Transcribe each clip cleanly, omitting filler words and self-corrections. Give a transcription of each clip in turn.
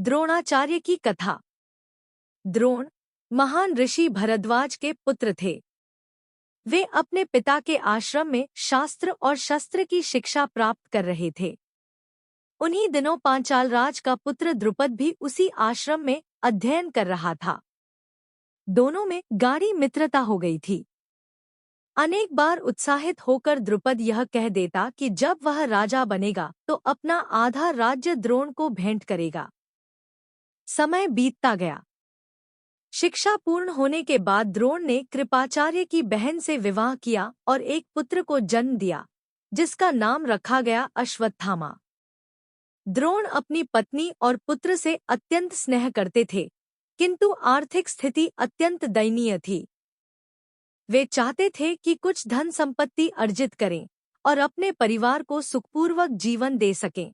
द्रोणाचार्य की कथा। द्रोण महान ऋषि भरद्वाज के पुत्र थे। वे अपने पिता के आश्रम में शास्त्र और शस्त्र की शिक्षा प्राप्त कर रहे थे। उन्हीं दिनों पांचाल राज का पुत्र द्रुपद भी उसी आश्रम में अध्ययन कर रहा था। दोनों में गाढ़ी मित्रता हो गई थी। अनेक बार उत्साहित होकर द्रुपद यह कह देता कि जब वह राजा बनेगा तो अपना आधा राज्य द्रोण को भेंट करेगा। समय बीतता गया। शिक्षा पूर्ण होने के बाद द्रोण ने कृपाचार्य की बहन से विवाह किया और एक पुत्र को जन्म दिया, जिसका नाम रखा गया अश्वत्थामा। द्रोण अपनी पत्नी और पुत्र से अत्यंत स्नेह करते थे, किंतु आर्थिक स्थिति अत्यंत दयनीय थी। वे चाहते थे कि कुछ धन संपत्ति अर्जित करें और अपने परिवार को सुखपूर्वक जीवन दे सकें।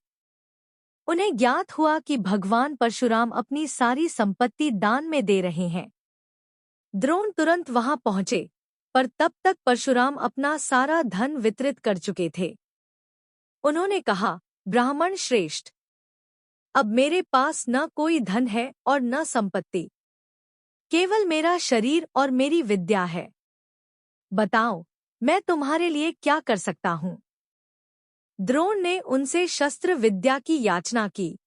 उन्हें ज्ञात हुआ कि भगवान परशुराम अपनी सारी संपत्ति दान में दे रहे हैं। द्रोण तुरंत वहां पहुंचे, पर तब तक परशुराम अपना सारा धन वितरित कर चुके थे। उन्होंने कहा, ब्राह्मण श्रेष्ठ, अब मेरे पास न कोई धन है और न संपत्ति, केवल मेरा शरीर और मेरी विद्या है। बताओ, मैं तुम्हारे लिए क्या कर सकता हूँ? द्रोण ने उनसे शस्त्र विद्या की याचना की।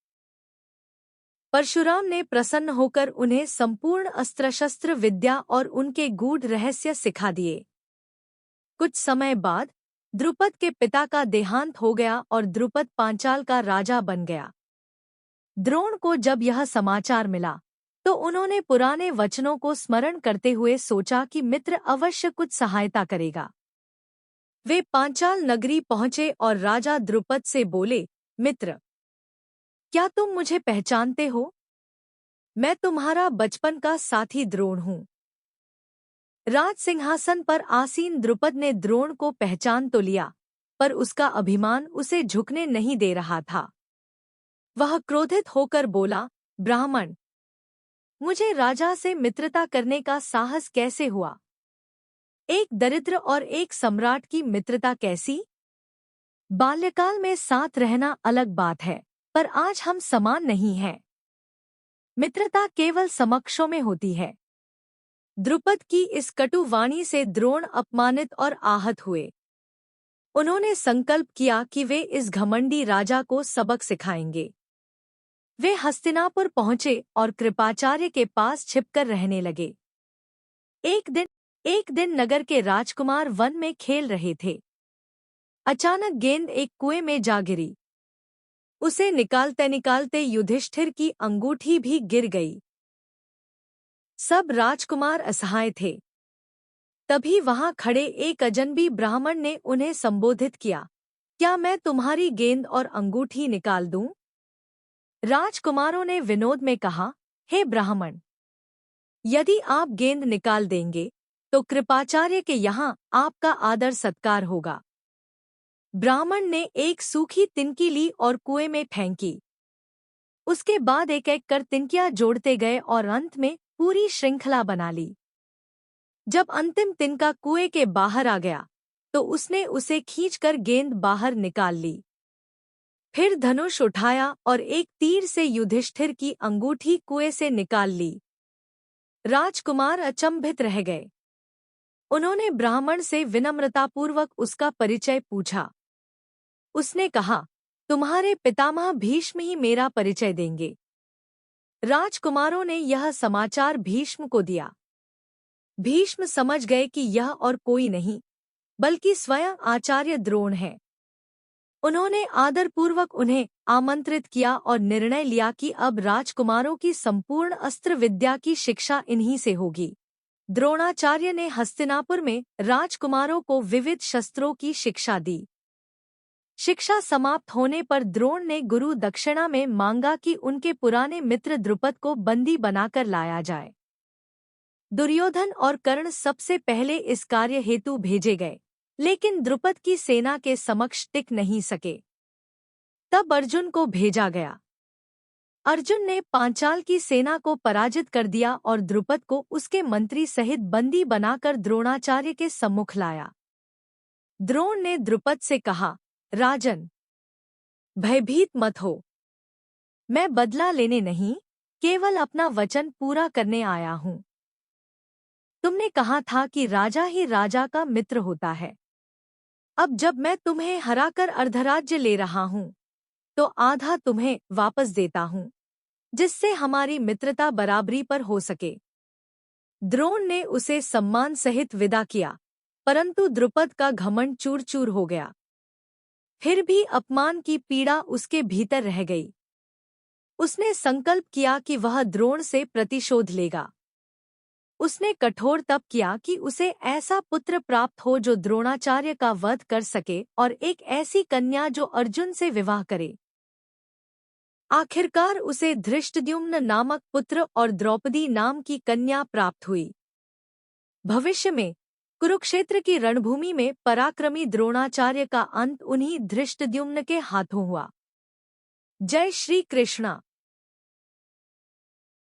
परशुराम ने प्रसन्न होकर उन्हें संपूर्ण अस्त्र शस्त्र विद्या और उनके गूढ़ रहस्य सिखा दिए। कुछ समय बाद द्रुपद के पिता का देहांत हो गया और द्रुपद पांचाल का राजा बन गया। द्रोण को जब यह समाचार मिला तो उन्होंने पुराने वचनों को स्मरण करते हुए सोचा कि मित्र अवश्य कुछ सहायता करेगा। वे पांचाल नगरी पहुंचे और राजा द्रुपद से बोले, मित्र, क्या तुम मुझे पहचानते हो? मैं तुम्हारा बचपन का साथी द्रोण हूँ। राज सिंहासन पर आसीन द्रुपद ने द्रोण को पहचान तो लिया, पर उसका अभिमान उसे झुकने नहीं दे रहा था। वह क्रोधित होकर बोला, ब्राह्मण, मुझे राजा से मित्रता करने का साहस कैसे हुआ? एक दरिद्र और एक सम्राट की मित्रता कैसी? बाल्यकाल में साथ रहना अलग बात है, पर आज हम समान नहीं हैं। मित्रता केवल समक्षों में होती है। द्रुपद की इस कटु वाणी से द्रोण अपमानित और आहत हुए। उन्होंने संकल्प किया कि वे इस घमंडी राजा को सबक सिखाएंगे। वे हस्तिनापुर पहुंचे और कृपाचार्य के पास छिपकर रहने लगे। एक दिन नगर के राजकुमार वन में खेल रहे थे। अचानक गेंद एक कुएं में जा गिरी। उसे निकालते निकालते युधिष्ठिर की अंगूठी भी गिर गई। सब राजकुमार असहाय थे। तभी वहां खड़े एक अजनबी ब्राह्मण ने उन्हें संबोधित किया, क्या मैं तुम्हारी गेंद और अंगूठी निकाल दूं? राजकुमारों ने विनोद में कहा, हे ब्राह्मण, यदि आप गेंद निकाल देंगे तो कृपाचार्य के यहाँ आपका आदर सत्कार होगा। ब्राह्मण ने एक सूखी तिनकी ली और कुएं में फेंकी। उसके बाद एक एक कर तिनकियां जोड़ते गए और अंत में पूरी श्रृंखला बना ली। जब अंतिम तिनका कुएं के बाहर आ गया तो उसने उसे खींचकर गेंद बाहर निकाल ली। फिर धनुष उठाया और एक तीर से युधिष्ठिर की अंगूठी कुएं से निकाल ली। राजकुमार अचंभित रह गए। उन्होंने ब्राह्मण से विनम्रतापूर्वक उसका परिचय पूछा। उसने कहा, तुम्हारे पितामह भीष्म ही मेरा परिचय देंगे। राजकुमारों ने यह समाचार भीष्म को दिया। भीष्म समझ गए कि यह और कोई नहीं बल्कि स्वयं आचार्य द्रोण है। उन्होंने आदरपूर्वक उन्हें आमंत्रित किया और निर्णय लिया कि अब राजकुमारों की संपूर्ण अस्त्र विद्या की शिक्षा इन्हीं से होगी। द्रोणाचार्य ने हस्तिनापुर में राजकुमारों को विविध शस्त्रों की शिक्षा दी। शिक्षा समाप्त होने पर द्रोण ने गुरु दक्षिणा में मांगा कि उनके पुराने मित्र द्रुपद को बंदी बनाकर लाया जाए। दुर्योधन और कर्ण सबसे पहले इस कार्य हेतु भेजे गए, लेकिन द्रुपद की सेना के समक्ष टिक नहीं सके। तब अर्जुन को भेजा गया। अर्जुन ने पांचाल की सेना को पराजित कर दिया और द्रुपद को उसके मंत्री सहित बंदी बनाकर द्रोणाचार्य के सम्मुख लाया। द्रोण ने द्रुपद से कहा, राजन, भयभीत मत हो। मैं बदला लेने नहीं, केवल अपना वचन पूरा करने आया हूँ। तुमने कहा था कि राजा ही राजा का मित्र होता है। अब जब मैं तुम्हें हराकर अर्धराज्य ले रहा हूँ, तो आधा तुम्हें वापस देता हूँ, जिससे हमारी मित्रता बराबरी पर हो सके। द्रोण ने उसे सम्मान सहित विदा किया, परंतु द्रुपद का घमंड चूर चूर हो गया। फिर भी अपमान की पीड़ा उसके भीतर रह गई। उसने संकल्प किया कि वह द्रोण से प्रतिशोध लेगा। उसने कठोर तप किया कि उसे ऐसा पुत्र प्राप्त हो जो द्रोणाचार्य का वध कर सके और एक ऐसी कन्या जो अर्जुन से विवाह करे। आखिरकार उसे धृष्टद्युम्न नामक पुत्र और द्रौपदी नाम की कन्या प्राप्त हुई। भविष्य में कुरुक्षेत्र की रणभूमि में पराक्रमी द्रोणाचार्य का अंत उन्हीं धृष्टद्युम्न के हाथों हुआ। जय श्री कृष्णा।